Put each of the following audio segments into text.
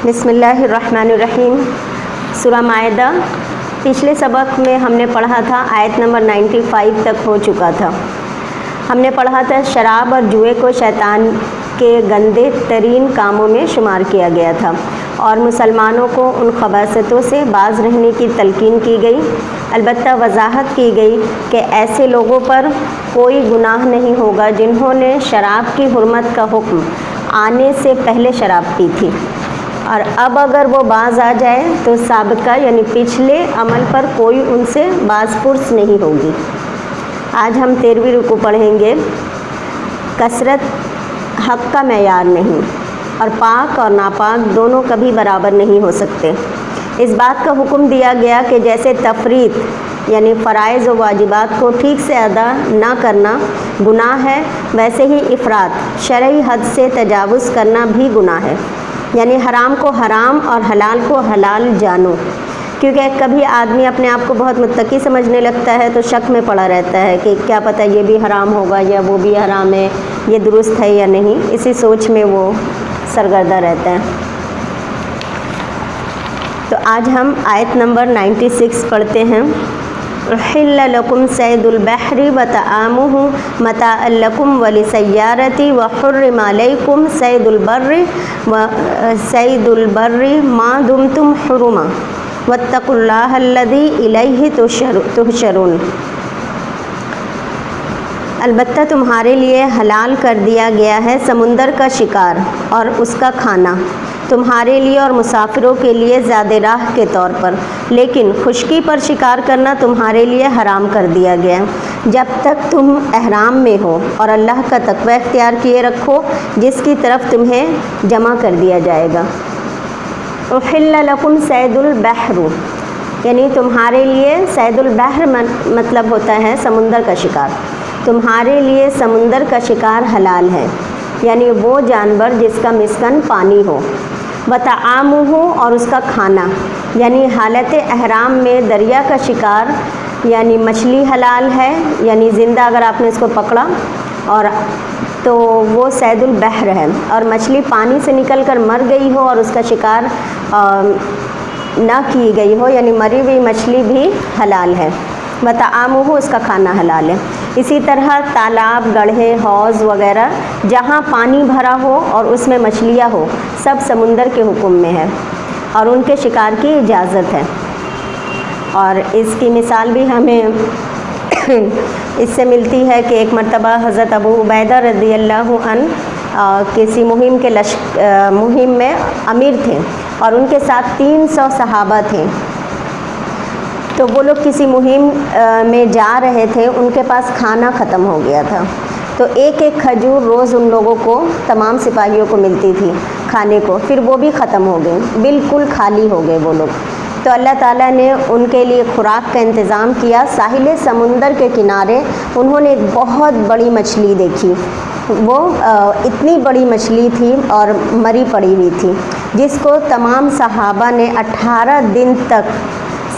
بسم اللہ الرحمن الرحیم۔ سورہ مائدہ پچھلے سبق میں ہم نے پڑھا تھا، آیت نمبر 95 تک ہو چکا تھا۔ ہم نے پڑھا تھا شراب اور جوئے کو شیطان کے گندے ترین کاموں میں شمار کیا گیا تھا اور مسلمانوں کو ان خباثتوں سے باز رہنے کی تلقین کی گئی۔ البتہ وضاحت کی گئی کہ ایسے لوگوں پر کوئی گناہ نہیں ہوگا جنہوں نے شراب کی حرمت کا حکم آنے سے پہلے شراب پی تھی، اور اب اگر وہ باز آ جائے تو سابقہ یعنی پچھلے عمل پر کوئی ان سے باز پرس نہیں ہوگی۔ آج ہم 13ویں رکوع پڑھیں گے۔ کثرت حق کا معیار نہیں، اور پاک اور ناپاک دونوں کبھی برابر نہیں ہو سکتے۔ اس بات کا حکم دیا گیا کہ جیسے تفریط یعنی فرائض و واجبات کو ٹھیک سے ادا نہ کرنا گناہ ہے، ویسے ہی افراط شرعی حد سے تجاوز کرنا بھی گناہ ہے۔ یعنی حرام کو حرام اور حلال کو حلال جانو، کیونکہ کبھی آدمی اپنے آپ کو بہت متقی سمجھنے لگتا ہے تو شک میں پڑا رہتا ہے کہ کیا پتہ یہ بھی حرام ہوگا یا وہ بھی حرام ہے، یہ درست ہے یا نہیں، اسی سوچ میں وہ سرگردہ رہتا ہے۔ تو آج ہم آیت نمبر 96 پڑھتے ہیں۔ احل لکم صید البحر وطعامہ متاعا لکم وللسیارۃ وحرم علیکم صید البر ما دمتم حرما واتقوا اللہ الذی الیہ تحشرون۔ البتہ تمہارے لیے حلال کر دیا گیا ہے سمندر کا شکار اور اس کا کھانا، تمہارے لیے اور مسافروں کے لیے زیادہ راہ کے طور پر، لیکن خشکی پر شکار کرنا تمہارے لیے حرام کر دیا گیا جب تک تم احرام میں ہو اور اللہ کا تقوی اختیار کیے رکھو جس کی طرف تمہیں جمع کر دیا جائے گا۔ احل لکم صید البحر یعنی تمہارے لیے، صید البحر مطلب ہوتا ہے سمندر کا شکار، تمہارے لیے سمندر کا شکار حلال ہے، یعنی وہ جانور جس کا مسکن پانی ہو۔ وطعامہ اور اس کا کھانا، یعنی حالت احرام میں دریا کا شکار یعنی مچھلی حلال ہے، یعنی زندہ اگر آپ نے اس کو پکڑا اور تو وہ صید البحر ہے، اور مچھلی پانی سے نکل کر مر گئی ہو اور اس کا شکار نہ کی گئی ہو، یعنی مری ہوئی مچھلی بھی حلال ہے۔ وطعامہ اس کا کھانا حلال ہے۔ اسی طرح تالاب، گڑھے، حوض وغیرہ جہاں پانی بھرا ہو اور اس میں مچھلیاں ہو، سب سمندر کے حکم میں ہے اور ان کے شکار کی اجازت ہے۔ اور اس کی مثال بھی ہمیں اس سے ملتی ہے کہ ایک مرتبہ حضرت ابو عبیدہ رضی اللہ عنہ کسی مہم میں امیر تھے اور ان کے ساتھ 300 صحابہ تھے۔ تو وہ لوگ کسی مہم میں جا رہے تھے، ان کے پاس کھانا ختم ہو گیا تھا، تو ایک ایک کھجور روز ان لوگوں کو، تمام سپاہیوں کو ملتی تھی کھانے کو، پھر وہ بھی ختم ہو گئے، بالکل خالی ہو گئے وہ لوگ۔ تو اللہ تعالیٰ نے ان کے لیے خوراک کا انتظام کیا۔ ساحل سمندر کے کنارے انہوں نے ایک بہت بڑی مچھلی دیکھی، وہ اتنی بڑی مچھلی تھی اور مری پڑی ہوئی تھی، جس کو تمام صحابہ نے 18 دن تک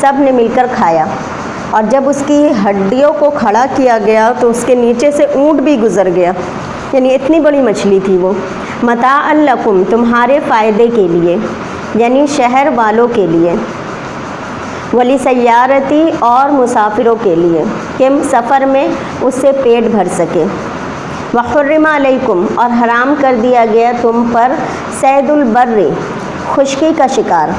سب نے مل کر کھایا، اور جب اس کی ہڈیوں کو کھڑا کیا گیا تو اس کے نیچے سے اونٹ بھی گزر گیا، یعنی اتنی بڑی مچھلی تھی وہ۔ متاعا لکم تمہارے فائدے کے لیے، یعنی شہر والوں کے لیے، وللسیارۃ اور مسافروں کے لیے کہ سفر میں اس سے پیٹ بھر سکے۔ وحرم علیکم اور حرام کر دیا گیا تم پر صید البر خشکی کا شکار،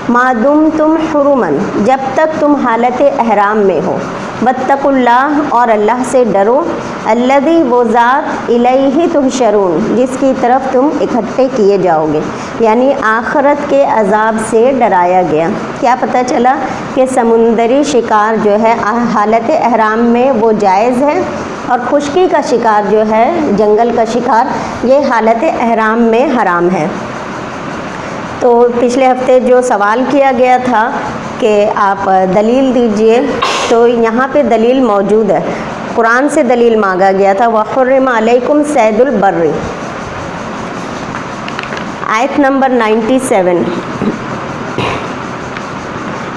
ما دمتم حرما جب تک تم حالت احرام میں ہو۔ واتقوا اللہ اور اللہ سے ڈرو، الذی وہ ذات الیہ تحشرون جس کی طرف تم اکٹھے کیے جاؤ گے، یعنی آخرت کے عذاب سے ڈرایا گیا۔ کیا پتہ چلا کہ سمندری شکار جو ہے حالت احرام میں وہ جائز ہے، اور خشکی کا شکار جو ہے جنگل کا شکار یہ حالت احرام میں حرام ہے۔ تو پچھلے ہفتے جو سوال کیا گیا تھا کہ آپ دلیل دیجئے، تو یہاں پہ دلیل موجود ہے، قرآن سے دلیل مانگا گیا تھا۔ وحرم علیکم صید البر، آیت نمبر 97۔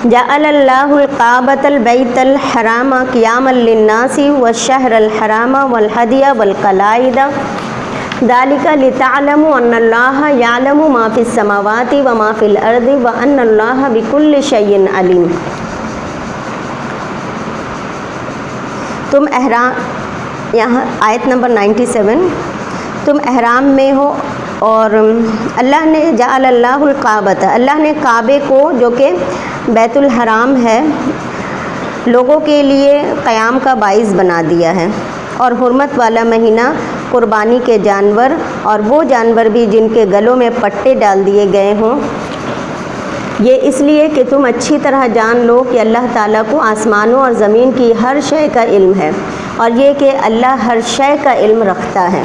جعل اللہ الکعبۃ البیت الحرام قیاما للناس والشہر الحرام والہدی والقلائد ذالک لتعلموا ان اللہ یعلم ما فی السماوات و ما فی الارض وان اللہ بکل شیء علیم۔ تم احرام، یہاں آیت نمبر 97، تم احرام میں ہو اور اللہ نے جعل اللہ الکعبۃ، اللہ نے کعبے کو جو کہ بیت الحرام ہے لوگوں کے لیے قیام کا باعث بنا دیا ہے، اور حرمت والا مہینہ قربانی کے جانور اور وہ جانور بھی جن کے گلوں میں پٹے ڈال دیے گئے ہوں، یہ اس لیے کہ تم اچھی طرح جان لو کہ اللہ تعالیٰ کو آسمانوں اور زمین کی ہر شے کا علم ہے، اور یہ کہ اللہ ہر شے کا علم رکھتا ہے۔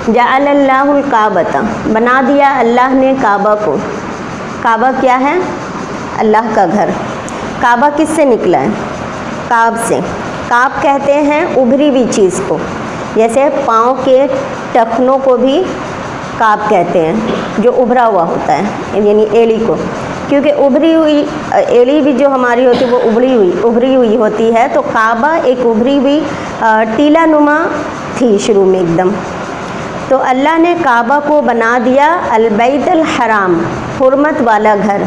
جعل اللہ الکعبۃ، بنا دیا اللہ نے کعبہ کو۔ کعبہ کیا ہے؟ اللہ کا گھر۔ کعبہ کس سے نکلا ہے؟ کعب سے۔ کعب کہتے ہیں ابھری ہوئی چیز کو، جیسے پاؤں کے ٹخنوں کو بھی کعب کہتے ہیں، جو ابھرا ہوا ہوتا ہے، یعنی ایڑی کو، کیونکہ ابھری ہوئی ایڑی بھی جو ہماری ہوتی ہے وہ ابھری ہوئی ہوتی ہے، تو کعبہ ایک ابھری ہوئی ٹیلا نما تھی شروع میں ایک دم۔ تو اللہ نے کعبہ کو بنا دیا البیت الحرام، حرمت والا گھر،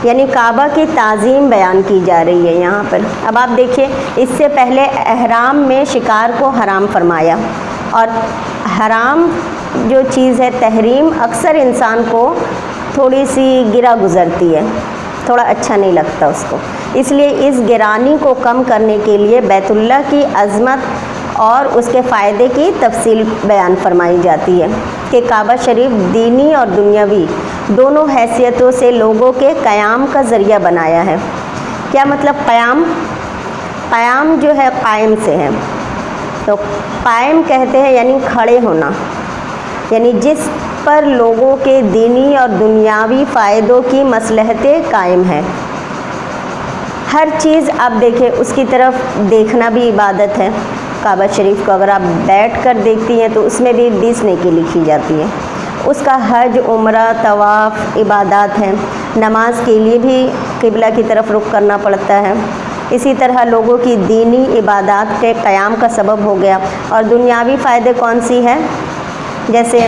یعنی کعبہ کی تعظیم بیان کی جا رہی ہے یہاں پر۔ اب آپ دیکھیے، اس سے پہلے احرام میں شکار کو حرام فرمایا، اور حرام جو چیز ہے تحریم اکثر انسان کو تھوڑی سی گرا گزرتی ہے، تھوڑا اچھا نہیں لگتا اس کو، اس لیے اس گرانی کو کم کرنے کے لیے بیت اللہ کی عظمت اور اس کے فائدے کی تفصیل بیان فرمائی جاتی ہے کہ کعبہ شریف دینی اور دنیاوی دونوں حیثیتوں سے لوگوں کے قیام کا ذریعہ بنایا ہے۔ کیا مطلب قیام؟ قیام جو ہے قائم سے ہے، تو قائم کہتے ہیں یعنی کھڑے ہونا، یعنی جس پر لوگوں کے دینی اور دنیاوی فائدوں کی مصلحتیں قائم ہیں۔ ہر چیز آپ دیکھیں، اس کی طرف دیکھنا بھی عبادت ہے۔ کعبہ شریف کو اگر آپ بیٹھ کر دیکھتی ہیں تو اس میں بھی 20 نیکی لکھی جاتی ہے۔ اس کا حج، عمرہ، طواف عبادات ہیں۔ نماز کے لیے بھی قبلہ کی طرف رخ کرنا پڑتا ہے۔ اسی طرح لوگوں کی دینی عبادات کے قیام کا سبب ہو گیا۔ اور دنیاوی فائدے کون سی ہیں؟ جیسے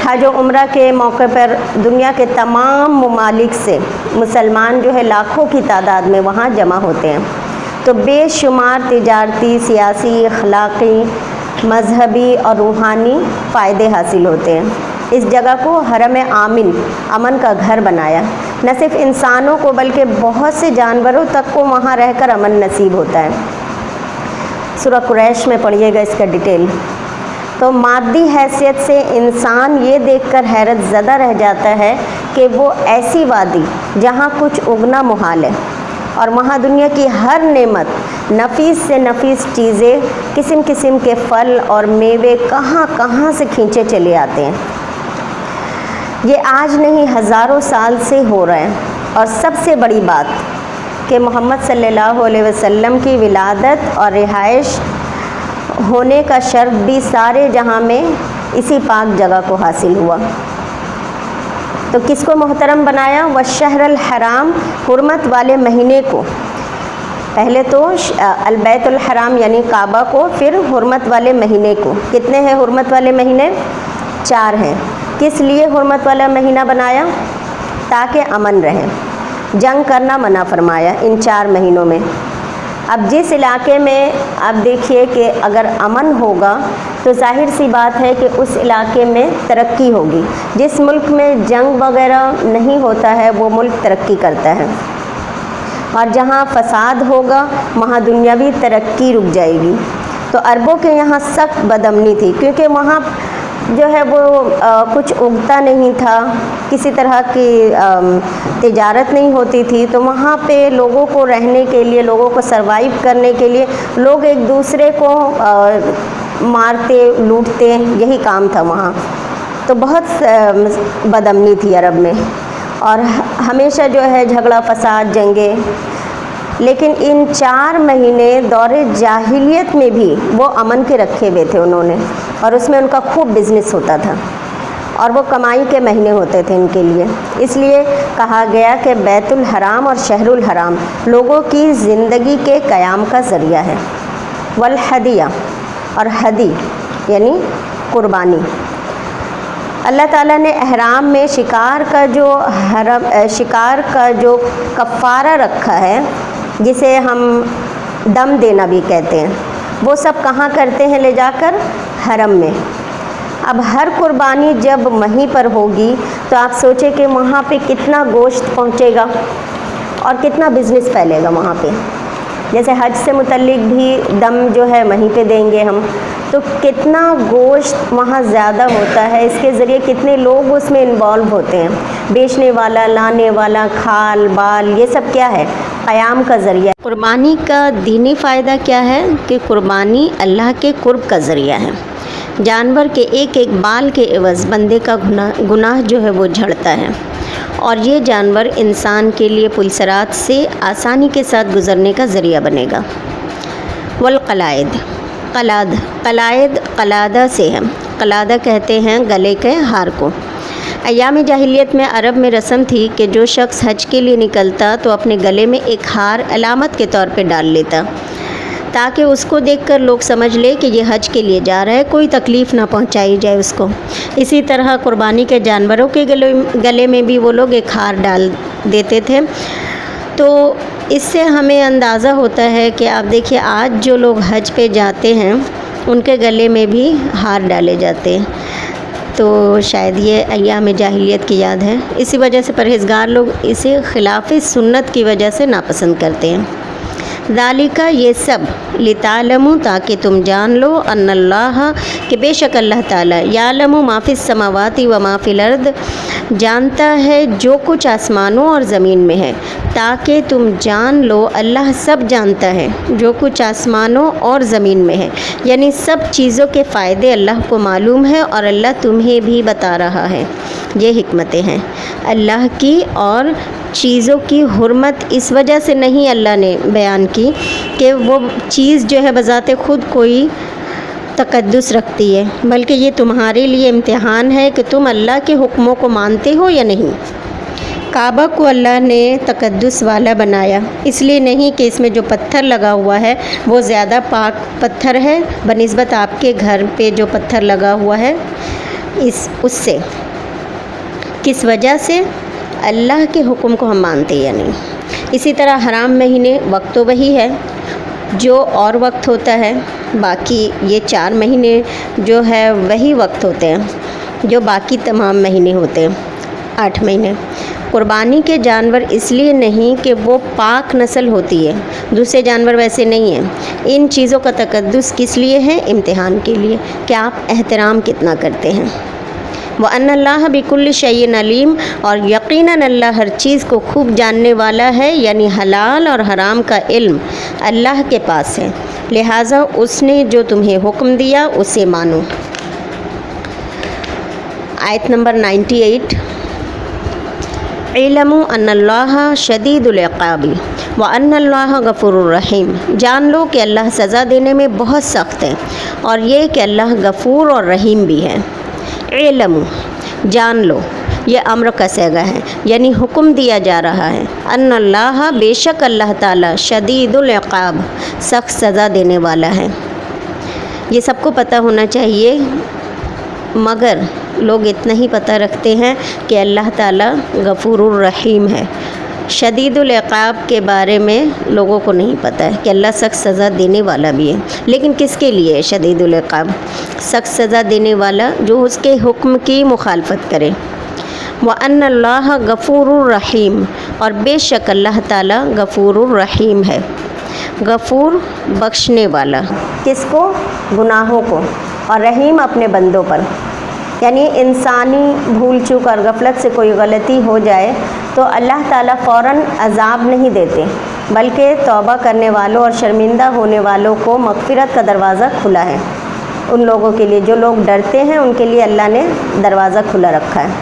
حج و عمرہ کے موقع پر دنیا کے تمام ممالک سے مسلمان جو ہے لاکھوں کی تعداد میں وہاں جمع ہوتے ہیں، تو بے شمار تجارتی، سیاسی، اخلاقی، مذہبی اور روحانی فائدے حاصل ہوتے ہیں۔ اس جگہ کو حرم آمن، امن کا گھر بنایا۔ نہ صرف انسانوں کو بلکہ بہت سے جانوروں تک کو وہاں رہ کر امن نصیب ہوتا ہے۔ سورہ قریش میں پڑھیے گا اس کا ڈیٹیل۔ تو مادی حیثیت سے انسان یہ دیکھ کر حیرت زدہ رہ جاتا ہے کہ وہ ایسی وادی جہاں کچھ اگنا محال ہے، اور وہاں دنیا کی ہر نعمت، نفیس سے نفیس چیزیں، قسم قسم کے پھل اور میوے کہاں کہاں سے کھینچے چلے آتے ہیں۔ یہ آج نہیں، ہزاروں سال سے ہو رہا ہے۔ اور سب سے بڑی بات کہ محمد صلی اللہ علیہ وسلم کی ولادت اور رہائش ہونے کا شرف بھی سارے جہاں میں اسی پاک جگہ کو حاصل ہوا۔ تو کس کو محترم بنایا؟ والشہر الحرام، حرمت والے مہینے کو۔ پہلے تو البیت الحرام یعنی کعبہ کو، پھر حرمت والے مہینے کو۔ کتنے ہیں حرمت والے مہینے؟ 4 ہیں۔ کس لیے حرمت والا مہینہ بنایا؟ تاکہ امن رہے۔ جنگ کرنا منع فرمایا ان 4 مہینوں میں۔ اب جس علاقے میں آپ دیکھیے کہ اگر امن ہوگا تو ظاہر سی بات ہے کہ اس علاقے میں ترقی ہوگی۔ جس ملک میں جنگ وغیرہ نہیں ہوتا ہے وہ ملک ترقی کرتا ہے، اور جہاں فساد ہوگا وہاں دنیاوی ترقی رک جائے گی۔ تو عربوں کے یہاں سخت بدامنی تھی، کیونکہ وہاں جو ہے وہ کچھ اگتا نہیں تھا، کسی طرح کی تجارت نہیں ہوتی تھی، تو وہاں پہ لوگوں کو رہنے کے لیے، لوگوں کو سروائیو کرنے کے لیے لوگ ایک دوسرے کو مارتے لوٹتے، یہی کام تھا وہاں۔ تو بہت بدامنی تھی عرب میں، اور ہمیشہ جو ہے جھگڑا فساد، جنگیں۔ لیکن ان 4 مہینے دور جاہلیت میں بھی وہ امن کے رکھے ہوئے تھے انہوں نے، اور اس میں ان کا خوب بزنس ہوتا تھا، اور وہ کمائی کے مہینے ہوتے تھے ان کے لیے۔ اس لیے کہا گیا کہ بیت الحرام اور شہر الحرام لوگوں کی زندگی کے قیام کا ذریعہ ہے۔ والہدیہ، اور ہدی یعنی قربانی۔ اللہ تعالیٰ نے احرام میں شکار کا جو کفارہ رکھا ہے، جسے ہم دم دینا بھی کہتے ہیں، وہ سب کہاں کرتے ہیں؟ لے جا کر حرم میں۔ اب ہر قربانی جب وہیں پر ہوگی تو آپ سوچیں کہ وہاں پہ کتنا گوشت پہنچے گا اور کتنا بزنس پھیلے گا وہاں پہ۔ جیسے حج سے متعلق بھی دم جو ہے وہیں پہ دیں گے ہم، تو کتنا گوشت وہاں زیادہ ہوتا ہے، اس کے ذریعے کتنے لوگ اس میں انوالو ہوتے ہیں، بیچنے والا، لانے والا، کھال بال، یہ سب کیا ہے؟ قیام کا ذریعہ۔ قربانی کا دینی فائدہ کیا ہے کہ قربانی اللہ کے قرب کا ذریعہ ہے۔ جانور کے ایک ایک بال کے عوض بندے کا گناہ جو ہے وہ جھڑتا ہے، اور یہ جانور انسان کے لیے پلسرات سے آسانی کے ساتھ گزرنے کا ذریعہ بنے گا۔ والقلائد، قلادہ سے ہے، قلادہ کہتے ہیں گلے کے ہار کو۔ ایام جاہلیت میں عرب میں رسم تھی کہ جو شخص حج کے لیے نکلتا تو اپنے گلے میں ایک ہار علامت کے طور پہ ڈال لیتا، تاکہ اس کو دیکھ کر لوگ سمجھ لے کہ یہ حج کے لیے جا رہا ہے، کوئی تکلیف نہ پہنچائی جائے اس کو۔ اسی طرح قربانی کے جانوروں کے گلے میں بھی وہ لوگ ایک ہار ڈال دیتے تھے۔ تو اس سے ہمیں اندازہ ہوتا ہے کہ آپ دیکھیے آج جو لوگ حج پہ جاتے ہیں ان کے گلے میں بھی ہار ڈالے جاتے ہیں، تو شاید یہ ایام جاہلیت کی یاد ہے۔ اسی وجہ سے پرہیزگار لوگ اسے خلاف سنت کی وجہ سے ناپسند کرتے ہیں۔ ذالکہ، یہ سب، لتعلموا، تاکہ تم جان لو، ان اللہ، کہ بے شک اللہ تعالیٰ، یعلم ما فی السماوات و ما فی الارض، جانتا ہے جو کچھ آسمانوں اور زمین میں ہے، تاکہ تم جان لو اللہ سب جانتا ہے جو کچھ آسمانوں اور زمین میں ہے، یعنی سب چیزوں کے فائدے اللہ کو معلوم ہے اور اللہ تمہیں بھی بتا رہا ہے۔ یہ حکمتیں ہیں اللہ کی، اور چیزوں کی حرمت اس وجہ سے نہیں اللہ نے بیان کی کہ وہ چیز جو ہے بذات خود کوئی تقدس رکھتی ہے، بلکہ یہ تمہارے لیے امتحان ہے کہ تم اللہ کے حکموں کو مانتے ہو یا نہیں۔ کعبہ کو اللہ نے تقدس والا بنایا، اس لیے نہیں کہ اس میں جو پتھر لگا ہوا ہے وہ زیادہ پاک پتھر ہے بنسبت آپ کے گھر پہ جو پتھر لگا ہوا ہے اس سے۔ کس وجہ سے؟ اللہ کے حکم کو ہم مانتے یا نہیں۔ اسی طرح حرام مہینے وقت تو وہی ہے جو اور وقت ہوتا ہے، باقی یہ 4 مہینے جو ہے وہی وقت ہوتے ہیں جو باقی تمام مہینے ہوتے ہیں، 8 مہینے۔ قربانی کے جانور اس لیے نہیں کہ وہ پاک نسل ہوتی ہے، دوسرے جانور ویسے نہیں ہیں۔ ان چیزوں کا تقدس کس لیے ہے؟ امتحان کے لیے کہ آپ احترام کتنا کرتے ہیں۔ وَأَنَّ اللَّهَ بِكُلِّ شَيْءٍ عَلِيمٌ، اور یقیناً اللہ ہر چیز کو خوب جاننے والا ہے، یعنی حلال اور حرام کا علم اللہ کے پاس ہے، لہٰذا اس نے جو تمہیں حکم دیا اسے مانو۔ آیت نمبر 98، اعلموا ان اللہ شدید العقاب وان اللہ غفور الرحیم، جان لو کہ اللہ سزا دینے میں بہت سخت ہے، اور یہ کہ اللہ غفور اور رحیم بھی ہے۔ اعلموا، جان لو، یہ امر کا صیغہ ہے، یعنی حکم دیا جا رہا ہے۔ ان اللہ، بے شک اللہ تعالیٰ، شدید العقاب، سخت سزا دینے والا ہے۔ یہ سب کو پتہ ہونا چاہیے، مگر لوگ اتنا ہی پتہ رکھتے ہیں کہ اللہ تعالیٰ غفور الرحیم ہے۔ شدید العقاب کے بارے میں لوگوں کو نہیں پتہ ہے کہ اللہ سخت سزا دینے والا بھی ہے، لیکن کس کے لیے ہے شدید العقاب؟ سخت سزا دینے والا جو اس کے حکم کی مخالفت کرے۔ وَأَنَّ اللَّهَ غَفُورٌ الرحیم، اور بے شک اللہ تعالیٰ غفور الرحیم ہے، غفور بخشنے والا۔ کس کو؟ گناہوں کو، اور رحیم اپنے بندوں پر۔ یعنی انسانی بھول چوک اور غفلت سے کوئی غلطی ہو جائے تو اللہ تعالیٰ فوراً عذاب نہیں دیتے، بلکہ توبہ کرنے والوں اور شرمندہ ہونے والوں کو مغفرت کا دروازہ کھلا ہے۔ ان لوگوں کے لیے جو لوگ ڈرتے ہیں ان کے لیے اللہ نے دروازہ کھلا رکھا ہے۔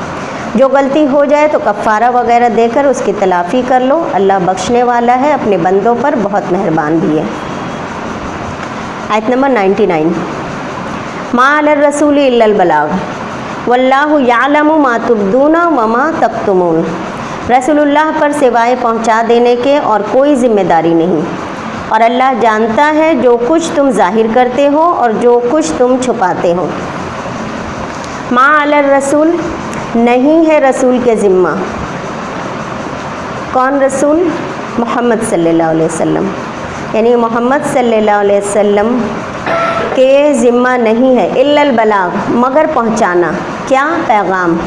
جو غلطی ہو جائے تو کفارہ وغیرہ دے کر اس کی تلافی کر لو، اللہ بخشنے والا ہے، اپنے بندوں پر بہت مہربان بھی ہے۔ آیت نمبر 99، ما علی الرسول الا البلاغ واللہ یعلم ما تبدون وما تکتمون، رسول اللہ پر سوائے پہنچا دینے کے اور کوئی ذمہ داری نہیں، اور اللہ جانتا ہے جو کچھ تم ظاہر کرتے ہو اور جو کچھ تم چھپاتے ہو۔ ما علی الرسول، نہیں ہے رسول کے ذمہ. کون رسول؟ محمد صلی اللہ علیہ وسلم. یعنی محمد صلی اللہ علیہ وسلم کے ذمہ نہیں ہے الا البلاغ، مگر پہنچانا. کیا؟ پیغام.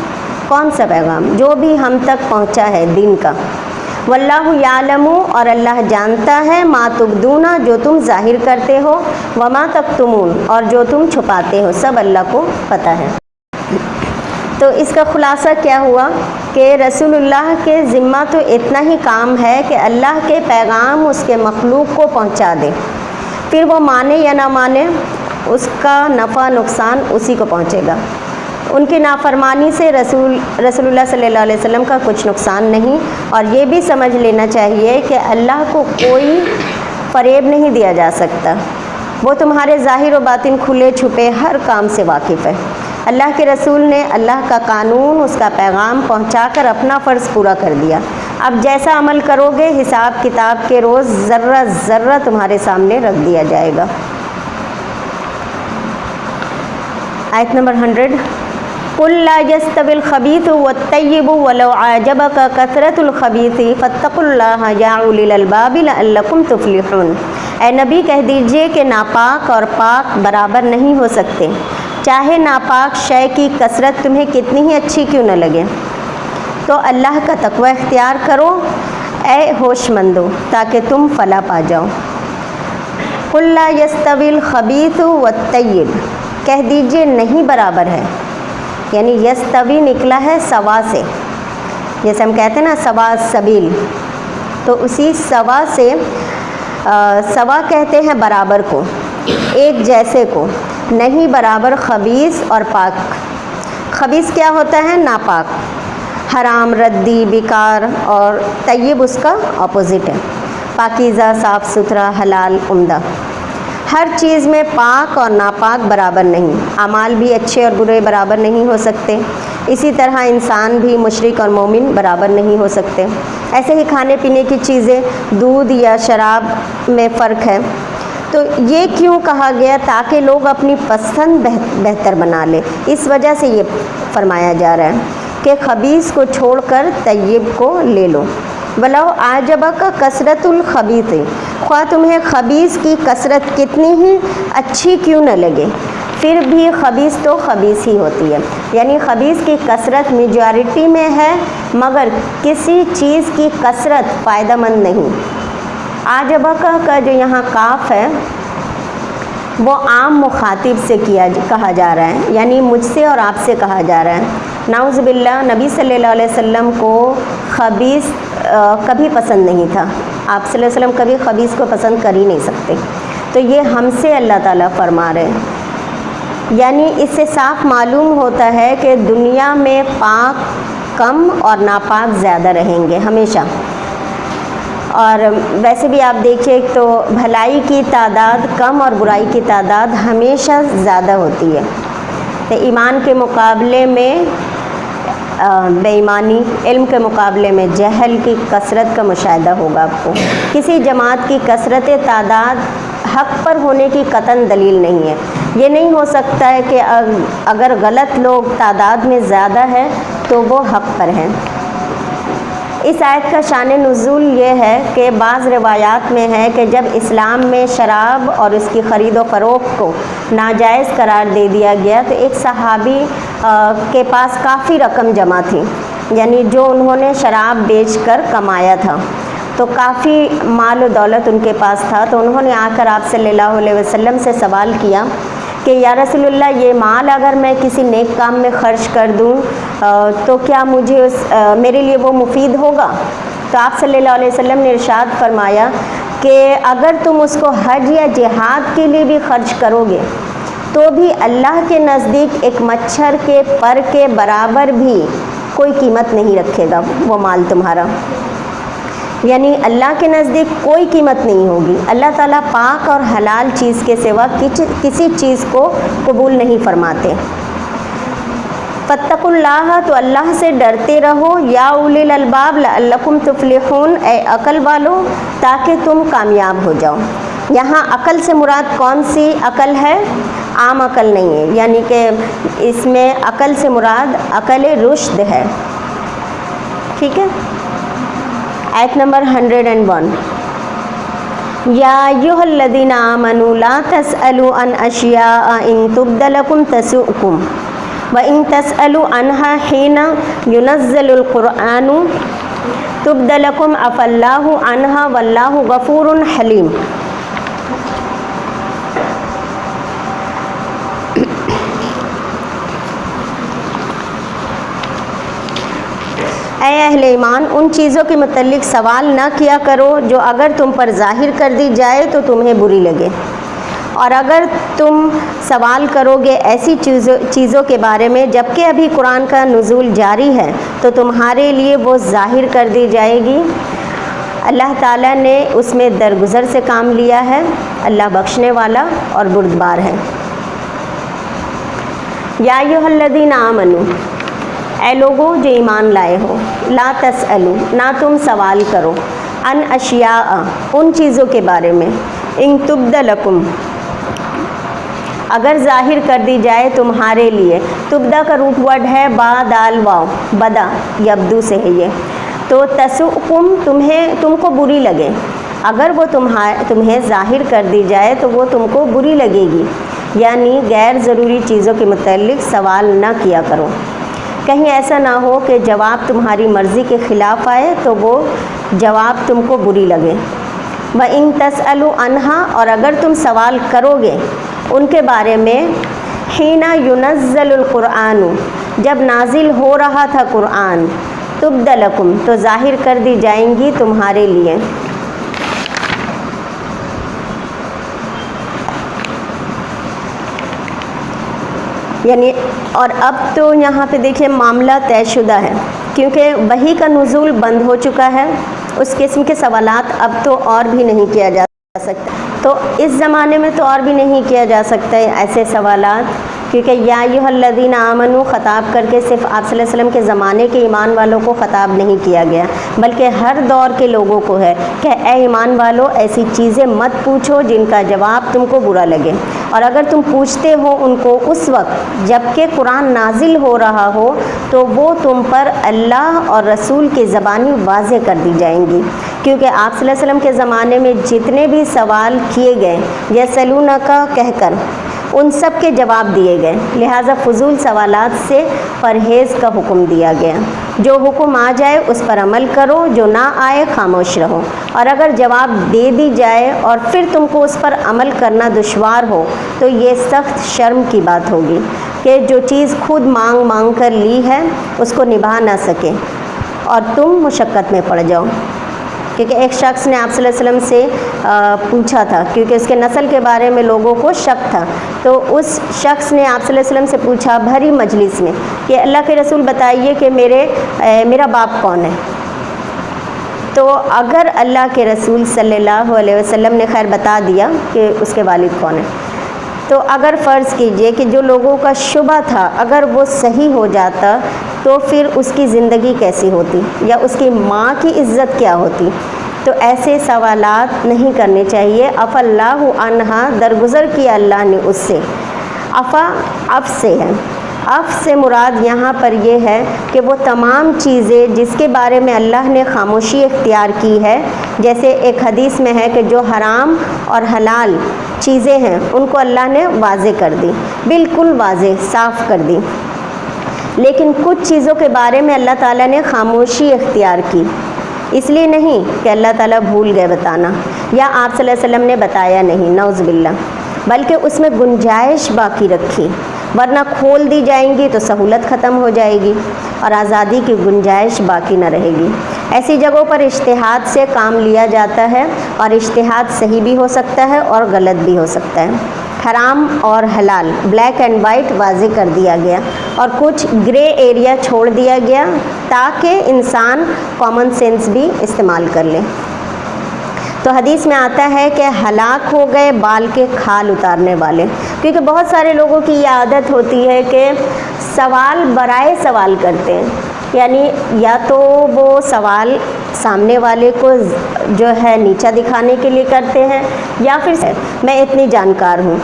کون سا پیغام؟ جو بھی ہم تک پہنچا ہے دین کا. واللہ یعلم، اور اللہ جانتا ہے، ما تبدون، جو تم ظاہر کرتے ہو، وما تکتمون، اور جو تم چھپاتے ہو، سب اللہ کو پتہ ہے. تو اس کا خلاصہ کیا ہوا کہ رسول اللہ کے ذمہ تو اتنا ہی کام ہے کہ اللہ کے پیغام اس کے مخلوق کو پہنچا دے، پھر وہ مانے یا نہ مانے اس کا نفع نقصان اسی کو پہنچے گا. ان کی نافرمانی سے رسول اللہ صلی اللہ علیہ وسلم کا کچھ نقصان نہیں. اور یہ بھی سمجھ لینا چاہیے کہ اللہ کو کوئی فریب نہیں دیا جا سکتا. وہ تمہارے ظاہر و باطن، کھلے چھپے ہر کام سے واقف ہے. اللہ کے رسول نے اللہ کا قانون، اس کا پیغام پہنچا کر اپنا فرض پورا کر دیا. اب جیسا عمل کرو گے حساب کتاب کے روز ذرہ ذرہ تمہارے سامنے رکھ دیا جائے گا. آیت نمبر 100. قل لا يستوي الخبيث والطيب ولو أعجبك كثرة الخبيث فاتقوا الله يا أولي الألباب لعلكم تفلحون. اے نبی کہہ دیجئے کہ ناپاک اور پاک برابر نہیں ہو سکتے، چاہے ناپاک شے کی کثرت تمہیں کتنی ہی اچھی کیوں نہ لگے. تو اللہ کا تقوی اختیار کرو اے ہوش مندو، تاکہ تم فلاح پا جاؤ. قل لا يستوي الخبيث والطيب، کہہ دیجئے نہیں برابر ہے. یعنی یستوی نکلا ہے سوا سے، جیسے ہم کہتے ہیں نا سوا سبیل، تو اسی سوا سے سوا کہتے ہیں برابر کو، ایک جیسے کو. نہیں برابر خبیث اور پاک. خبیث کیا ہوتا ہے؟ ناپاک، حرام، ردی، بیکار، اور طیب اس کا اپوزٹ ہے، پاکیزہ، صاف ستھرا، حلال، عمدہ. ہر چیز میں پاک اور ناپاک برابر نہیں. اعمال بھی اچھے اور برے برابر نہیں ہو سکتے. اسی طرح انسان بھی مشرک اور مومن برابر نہیں ہو سکتے. ایسے ہی کھانے پینے کی چیزیں، دودھ یا شراب میں فرق ہے. تو یہ کیوں کہا گیا؟ تاکہ لوگ اپنی پسند بہتر بنا لیں. اس وجہ سے یہ فرمایا جا رہا ہے کہ خبیث کو چھوڑ کر طیب کو لے لو. وَلَوْ أَعْجَبَكَ كَثْرَةُ الْخَبِيثِ، خواہ تمہیں خبیث کی کثرت کتنی ہی اچھی کیوں نہ لگے، پھر بھی خبیث تو خبیث ہی ہوتی ہے. یعنی خبیث کی کثرت میجورٹی میں ہے، مگر کسی چیز کی کثرت فائدہ مند نہیں. أعجبك کا جو یہاں کاف ہے وہ عام مخاطب سے کہا جا رہا ہے، یعنی مجھ سے اور آپ سے کہا جا رہا ہے. نعوذ باللہ، نبی صلی اللہ علیہ وسلم کو خبیث کبھی پسند نہیں تھا. آپ صلی اللہ علیہ وسلم کبھی خبیث کو پسند کر ہی نہیں سکتے. تو یہ ہم سے اللہ تعالیٰ فرما رہے ہیں. یعنی اس سے صاف معلوم ہوتا ہے کہ دنیا میں پاک کم اور ناپاک زیادہ رہیں گے ہمیشہ. اور ویسے بھی آپ دیکھیں تو بھلائی کی تعداد کم اور برائی کی تعداد ہمیشہ زیادہ ہوتی ہے. تو ایمان کے مقابلے میں بے ایمانی، علم کے مقابلے میں جہل کی کثرت کا مشاہدہ ہوگا آپ کو. کسی جماعت کی کثرت تعداد حق پر ہونے کی قطعاً دلیل نہیں ہے. یہ نہیں ہو سکتا ہے کہ اگر غلط لوگ تعداد میں زیادہ ہے تو وہ حق پر ہیں. اس آیت کا شان نزول یہ ہے کہ بعض روایات میں ہے کہ جب اسلام میں شراب اور اس کی خرید و فروخت کو ناجائز قرار دے دیا گیا تو ایک صحابی کے پاس کافی رقم جمع تھی، یعنی جو انہوں نے شراب بیچ کر کمایا تھا، تو کافی مال و دولت ان کے پاس تھا. تو انہوں نے آ کر آپ صلی اللہ علیہ وسلم سے سوال کیا کہ یا رسول اللہ، یہ مال اگر میں کسی نیک کام میں خرچ کر دوں تو کیا مجھے میرے لیے وہ مفید ہوگا؟ تو آپ صلی اللہ علیہ وسلم نے ارشاد فرمایا کہ اگر تم اس کو حج یا جہاد کے لیے بھی خرچ کرو گے تو بھی اللہ کے نزدیک ایک مچھر کے پر کے برابر بھی کوئی قیمت نہیں رکھے گا وہ مال تمہارا. یعنی اللہ کے نزدیک کوئی قیمت نہیں ہوگی. اللہ تعالیٰ پاک اور حلال چیز کے سوا کسی چیز کو قبول نہیں فرماتے. فاتقوا اللہ، تو اللہ سے ڈرتے رہو، یا اولی الالباب لعلکم تفلحون، اے عقل والو تاکہ تم کامیاب ہو جاؤ. یہاں عقل سے مراد کون سی عقل ہے؟ عام عقل نہیں ہے، یعنی کہ اس میں عقل سے مراد عقل رشد ہے، ٹھیک ہے۔ آیت نمبر 101، یا ایھا الذین آمنوا لا تسألوا عن اشیاء ان تبد لکم تسؤکم وان تسألوا عنها حین ینزل القرآن تبد لکم عفا اللہ عنہا واللہ غفور حلیم۔ اے اہل ایمان، ان چیزوں کے متعلق سوال نہ کیا کرو جو اگر تم پر ظاہر کر دی جائے تو تمہیں بری لگے، اور اگر تم سوال کرو گے ایسی چیزوں کے بارے میں جبکہ ابھی قرآن کا نزول جاری ہے تو تمہارے لیے وہ ظاہر کر دی جائے گی۔ اللہ تعالیٰ نے اس میں درگزر سے کام لیا ہے، اللہ بخشنے والا اور بردبار ہے۔ یا ایھا الذین آمنوا، اے لوگوں جو ایمان لائے ہو، لا تسألوا، نہ تم سوال کرو، عن اشیاء، ان چیزوں کے بارے میں، ان تبد لکم، اگر ظاہر کر دی جائے تمہارے لیے۔ تبدہ کا روٹ ورڈ ہے با دال واو، بدا یبدو سے ہے یہ، تو تسؤکم، تم کو بری لگے، اگر وہ تمہیں ظاہر کر دی جائے تو وہ تم کو بری لگے گی، یعنی غیر ضروری چیزوں کے متعلق سوال نہ کیا کرو، کہیں ایسا نہ ہو کہ جواب تمہاری مرضی کے خلاف آئے تو وہ جواب تم کو بری لگے۔ وَإِن تَسْأَلُوا عَنْهَا، اور اگر تم سوال کرو گے ان کے بارے میں، حین ينزل القرآن، جب نازل ہو رہا تھا قرآن، تبد لکم، تو ظاہر کر دی جائیں گی تمہارے لیے۔ یعنی اور اب تو یہاں پہ دیکھیں معاملہ طے شدہ ہے، کیونکہ وحی کا نزول بند ہو چکا ہے، اس قسم کے سوالات اب تو اور بھی نہیں کیا جا سکتا، تو اس زمانے میں تو اور بھی نہیں کیا جا سکتا ہے ایسے سوالات، کیونکہ یا ایھا الذین آمنوا خطاب کر کے صرف آپ صلی اللہ علیہ وسلم کے زمانے کے ایمان والوں کو خطاب نہیں کیا گیا، بلکہ ہر دور کے لوگوں کو ہے کہ اے ایمان والو ایسی چیزیں مت پوچھو جن کا جواب تم کو برا لگے، اور اگر تم پوچھتے ہو ان کو اس وقت جب کہ قرآن نازل ہو رہا ہو تو وہ تم پر اللہ اور رسول کی زبانی واضح کر دی جائیں گی، کیونکہ آپ صلی اللہ علیہ وسلم کے زمانے میں جتنے بھی سوال کیے گئے یسألونک کہہ کر ان سب کے جواب دیے گئے، لہٰذا فضول سوالات سے پرہیز کا حکم دیا گیا۔ جو حکم آ جائے اس پر عمل کرو، جو نہ آئے خاموش رہو، اور اگر جواب دے دی جائے اور پھر تم کو اس پر عمل کرنا دشوار ہو تو یہ سخت شرم کی بات ہوگی کہ جو چیز خود مانگ کر لی ہے اس کو نبھا نہ سکے اور تم مشقت میں پڑ جاؤ۔ کیونکہ ایک شخص نے آپ صلی اللہ علیہ وسلم سے پوچھا تھا، کیونکہ اس کے نسل کے بارے میں لوگوں کو شک تھا، تو اس شخص نے آپ صلی اللہ علیہ وسلم سے پوچھا بھری مجلس میں کہ اللہ کے رسول بتائیے کہ میرا باپ کون ہے؟ تو اگر اللہ کے رسول صلی اللہ علیہ وسلم نے خیر بتا دیا کہ اس کے والد کون ہیں، تو اگر فرض کیجئے کہ جو لوگوں کا شبہ تھا اگر وہ صحیح ہو جاتا تو پھر اس کی زندگی کیسی ہوتی یا اس کی ماں کی عزت کیا ہوتی، تو ایسے سوالات نہیں کرنے چاہیے۔ عفا اللہ عنہا، درگزر کیا اللہ نے اس سے، عفا عفو سے ہے، عفو سے مراد یہاں پر یہ ہے کہ وہ تمام چیزیں جس کے بارے میں اللہ نے خاموشی اختیار کی ہے، جیسے ایک حدیث میں ہے کہ جو حرام اور حلال چیزیں ہیں ان کو اللہ نے واضح کر دی، بالکل واضح صاف کر دی، لیکن کچھ چیزوں کے بارے میں اللہ تعالیٰ نے خاموشی اختیار کی، اس لیے نہیں کہ اللہ تعالیٰ بھول گئے بتانا یا آپ صلی اللہ علیہ وسلم نے بتایا نہیں، نعوذ باللہ، بلکہ اس میں گنجائش باقی رکھی، ورنہ کھول دی جائیں گی تو سہولت ختم ہو جائے گی اور آزادی کی گنجائش باقی نہ رہے گی۔ ایسی جگہوں پر اجتہاد سے کام لیا جاتا ہے، اور اجتہاد صحیح بھی ہو سکتا ہے اور غلط بھی ہو سکتا ہے۔ حرام اور حلال بلیک اینڈ وائٹ واضح کر دیا گیا اور کچھ گرے ایریا چھوڑ دیا گیا تاکہ انسان کامن سینس بھی استعمال کر لے۔ تو حدیث میں آتا ہے کہ ہلاک ہو گئے بال کے کھال اتارنے والے، کیونکہ بہت سارے لوگوں کی یہ عادت ہوتی ہے کہ سوال برائے سوال کرتے ہیں، یعنی یا تو وہ سوال سامنے والے کو جو ہے نیچا دکھانے کے لیے کرتے ہیں، یا پھر میں اتنی جانکار ہوں،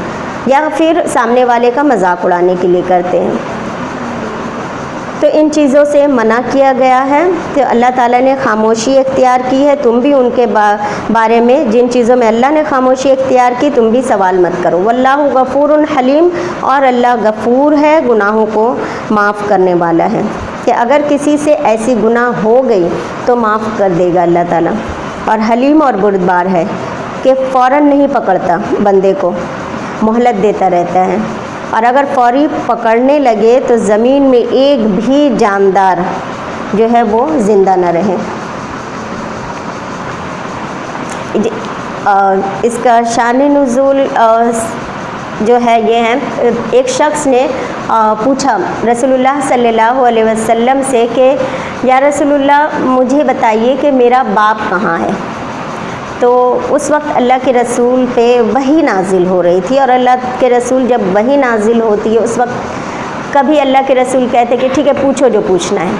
یا پھر سامنے والے کا مذاق اڑانے کے لیے کرتے ہیں۔ تو ان چیزوں سے منع کیا گیا ہے۔ تو اللہ تعالیٰ نے خاموشی اختیار کی ہے، تم بھی ان کے بارے میں جن چیزوں میں اللہ نے خاموشی اختیار کی تم بھی سوال مت کرو۔ واللہ غفور حلیم، اور اللہ غفور ہے، گناہوں کو معاف کرنے والا ہے، کہ اگر کسی سے ایسی گناہ ہو گئی تو معاف کر دے گا اللہ تعالیٰ، اور حلیم اور بردبار ہے کہ فوراً نہیں پکڑتا بندے کو، مہلت دیتا رہتا ہے، اور اگر فوری پکڑنے لگے تو زمین میں ایک بھی جاندار جو ہے وہ زندہ نہ رہے۔ اس کا شان نزول جو ہے یہ ہے، ایک شخص نے پوچھا رسول اللہ صلی اللہ علیہ وسلم سے کہ یا رسول اللہ مجھے بتائیے کہ میرا باپ کہاں ہے۔ تو اس وقت اللہ کے رسول پہ وحی نازل ہو رہی تھی، اور اللہ کے رسول جب وحی نازل ہوتی ہے اس وقت کبھی اللہ کے رسول کہتے کہ ٹھیک ہے پوچھو جو پوچھنا ہے،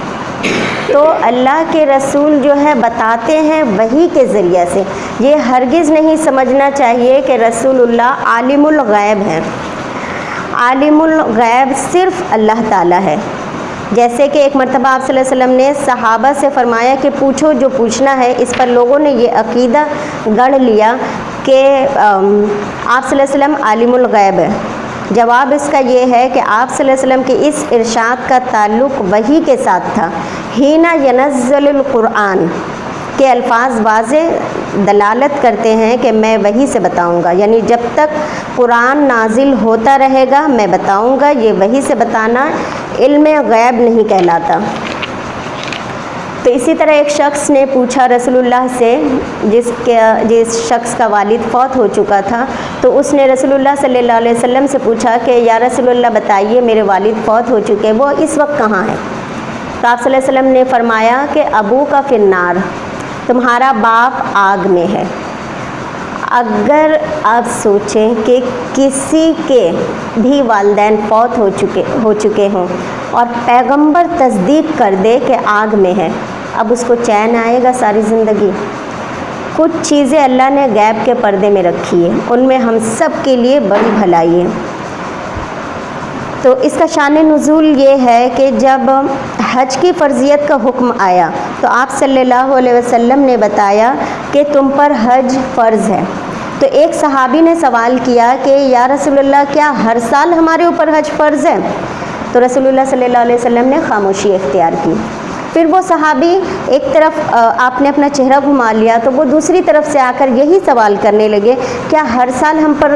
تو اللہ کے رسول جو ہے بتاتے ہیں وحی کے ذریعے سے۔ یہ ہرگز نہیں سمجھنا چاہیے کہ رسول اللہ عالم الغیب ہیں، عالم الغیب صرف اللہ تعالیٰ ہے۔ جیسے کہ ایک مرتبہ آپ صلی اللہ علیہ وسلم نے صحابہ سے فرمایا کہ پوچھو جو پوچھنا ہے، اس پر لوگوں نے یہ عقیدہ گڑھ لیا کہ آپ صلی اللہ علیہ وسلم عالم الغیب ہے۔ جواب اس کا یہ ہے کہ آپ صلی اللہ علیہ وسلم کے اس ارشاد کا تعلق وحی کے ساتھ تھا۔ حین ینزل القرآن کے الفاظ واضح دلالت کرتے ہیں کہ میں وحی سے بتاؤں گا، یعنی جب تک قرآن نازل ہوتا رہے گا میں بتاؤں گا، یہ وحی سے بتانا علم غیب نہیں کہلاتا۔ تو اسی طرح ایک شخص نے پوچھا رسول اللہ سے، جس شخص کا والد فوت ہو چکا تھا، تو اس نے رسول اللہ صلی اللہ علیہ وسلم سے پوچھا کہ یا رسول اللہ بتائیے میرے والد فوت ہو چکے، وہ اس وقت کہاں ہیں؟ تو آپ صلی اللہ علیہ وسلم نے فرمایا کہ ابو کا فی النار، تمہارا باپ آگ میں ہے۔ اگر آپ سوچیں کہ کسی کے بھی والدین فوت ہو چکے ہوں اور پیغمبر تصدیق کر دے کہ آگ میں ہے، اب اس کو چین آئے گا ساری زندگی؟ کچھ چیزیں اللہ نے غیب کے پردے میں رکھی ہے، ان میں ہم سب کے لیے بڑی بھلائی ہے۔ تو اس کا شان نزول یہ ہے کہ جب حج کی فرضیت کا حکم آیا تو آپ صلی اللہ علیہ وسلم نے بتایا کہ تم پر حج فرض ہے۔ تو ایک صحابی نے سوال کیا کہ یا رسول اللہ کیا ہر سال ہمارے اوپر حج فرض ہے؟ تو رسول اللہ صلی اللہ علیہ وسلم نے خاموشی اختیار کی۔ پھر وہ صحابی ایک طرف آپ نے اپنا چہرہ گھما لیا تو وہ دوسری طرف سے آ کر یہی سوال کرنے لگے کیا ہر سال ہم پر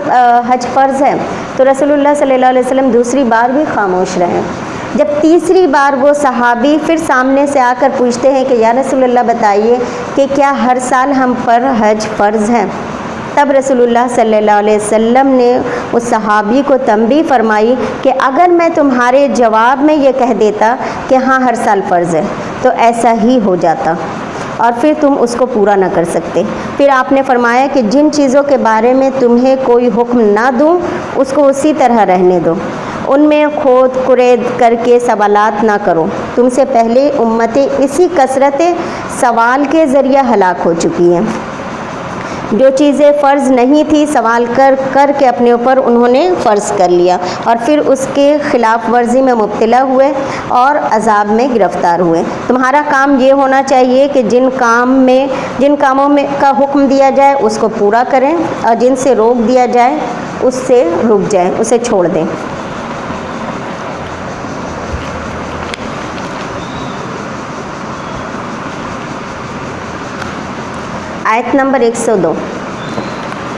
حج فرض ہے؟ تو رسول اللہ صلی اللہ علیہ وسلم دوسری بار بھی خاموش رہے۔ جب تیسری بار وہ صحابی پھر سامنے سے آ کر پوچھتے ہیں کہ یا رسول اللہ بتائیے کہ کیا ہر سال ہم پر حج فرض ہے؟ تب رسول اللہ صلی اللہ علیہ وسلم نے اس صحابی کو تنبیہ فرمائی کہ اگر میں تمہارے جواب میں یہ کہہ دیتا کہ ہاں ہر سال فرض ہے تو ایسا ہی ہو جاتا اور پھر تم اس کو پورا نہ کر سکتے۔ پھر آپ نے فرمایا کہ جن چیزوں کے بارے میں تمہیں کوئی حکم نہ دوں اس کو اسی طرح رہنے دو، ان میں کھود کرید کر کے سوالات نہ کرو، تم سے پہلے امتیں اسی کثرت سوال کے ذریعہ ہلاک ہو چکی ہیں۔ جو چیزیں فرض نہیں تھی سوال کر کر کے اپنے اوپر انہوں نے فرض کر لیا اور پھر اس کے خلاف ورزی میں مبتلا ہوئے اور عذاب میں گرفتار ہوئے۔ تمہارا کام یہ ہونا چاہیے کہ جن کاموں میں کا حکم دیا جائے اس کو پورا کریں اور جن سے روک دیا جائے اس سے رک جائیں، اسے چھوڑ دیں۔ آیت نمبر 102،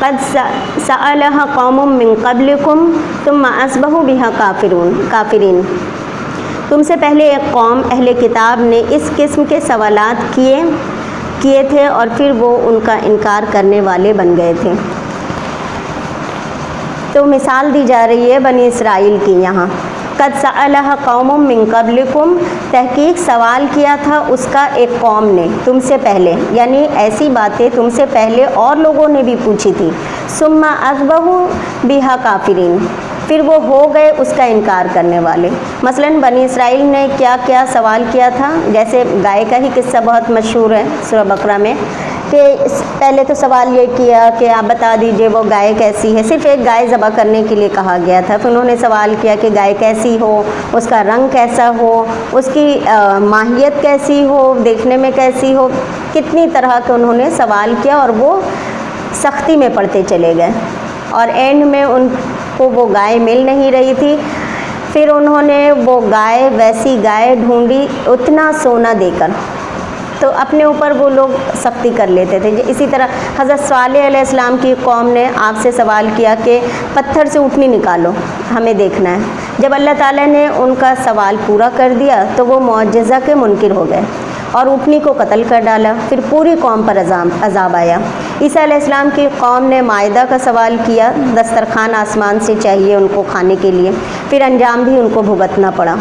قد سألها قوم من قبلكم ثم اصبحوا بها کافرین۔ تم سے پہلے ایک قوم اہل کتاب نے اس قسم کے سوالات کیے تھے اور پھر وہ ان کا انکار کرنے والے بن گئے تھے۔ تو مثال دی جا رہی ہے بنی اسرائیل کی یہاں، قد سألها قوم من قبلكم، تحقیق سوال کیا تھا اس کا ایک قوم نے تم سے پہلے، یعنی ایسی باتیں تم سے پہلے اور لوگوں نے بھی پوچھی تھی۔ ثم اصبحوا بها کافرین، پھر وہ ہو گئے اس کا انکار کرنے والے۔ مثلا بنی اسرائیل نے کیا کیا سوال کیا تھا، جیسے گائے کا ہی قصہ بہت مشہور ہے سورہ بقرہ میں کہ پہلے تو سوال یہ کیا کہ آپ بتا دیجئے وہ گائے کیسی ہے، صرف ایک گائے ذبح کرنے کے لیے کہا گیا تھا. پھر انہوں نے سوال کیا کہ گائے کیسی ہو، اس کا رنگ کیسا ہو، اس کی ماہیت کیسی ہو، دیکھنے میں کیسی ہو، کتنی طرح کے انہوں نے سوال کیا اور وہ سختی میں پڑھتے چلے گئے. اور اینڈ میں ان کو وہ گائے مل نہیں رہی تھی. پھر انہوں نے وہ گائے، ویسی گائے ڈھونڈی اتنا سونا دے کر. تو اپنے اوپر وہ لوگ سختی کر لیتے تھے. اسی طرح حضرت صالح علیہ السلام کی قوم نے آپ سے سوال کیا کہ پتھر سے اونٹنی نکالو، ہمیں دیکھنا ہے. جب اللہ تعالیٰ نے ان کا سوال پورا کر دیا تو وہ معجزہ کے منکر ہو گئے اور اونٹنی کو قتل کر ڈالا. پھر پوری قوم پر عذاب آیا. عیسیٰ علیہ السلام کی قوم نے مائدہ کا سوال کیا، دسترخوان آسمان سے چاہیے ان کو کھانے کے لیے، پھر انجام بھی ان کو بھگتنا پڑا.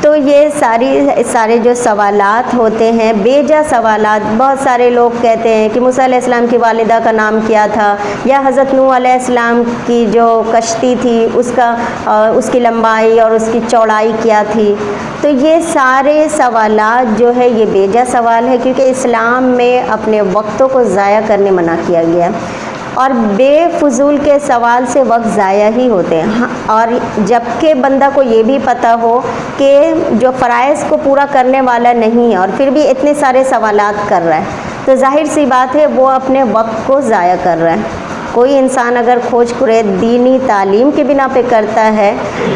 تو یہ سارے جو سوالات ہوتے ہیں، بیجا سوالات. بہت سارے لوگ کہتے ہیں کہ موسیٰ علیہ السلام کی والدہ کا نام کیا تھا، یا حضرت نوح علیہ السلام کی جو کشتی تھی اس کی لمبائی اور اس کی چوڑائی کیا تھی. تو یہ سارے سوالات جو ہے یہ بیجا سوال ہے، کیونکہ اسلام میں اپنے وقتوں کو ضائع کرنے منع کیا گیا ہے. اور بے فضول کے سوال سے وقت ضائع ہی ہوتے ہیں. اور جب کہ بندہ کو یہ بھی پتہ ہو کہ جو فرائض کو پورا کرنے والا نہیں ہے اور پھر بھی اتنے سارے سوالات کر رہا ہے، تو ظاہر سی بات ہے وہ اپنے وقت کو ضائع کر رہا ہے. کوئی انسان اگر کھوج کرے دینی تعلیم کے بنا پہ کرتا ہے،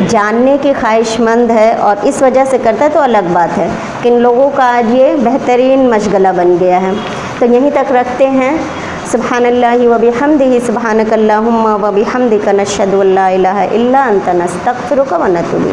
جاننے کی خواہش مند ہے اور اس وجہ سے کرتا ہے تو الگ بات ہے. کن لوگوں کا آج یہ بہترین مشغلہ بن گیا ہے. تو یہیں تک رکھتے ہیں. سبحان اللہ و بحمدہ، سبحانک اللہم و بحمدک، نشہد ان لا الہ الا انت، نستغفرک و نتوب الیک.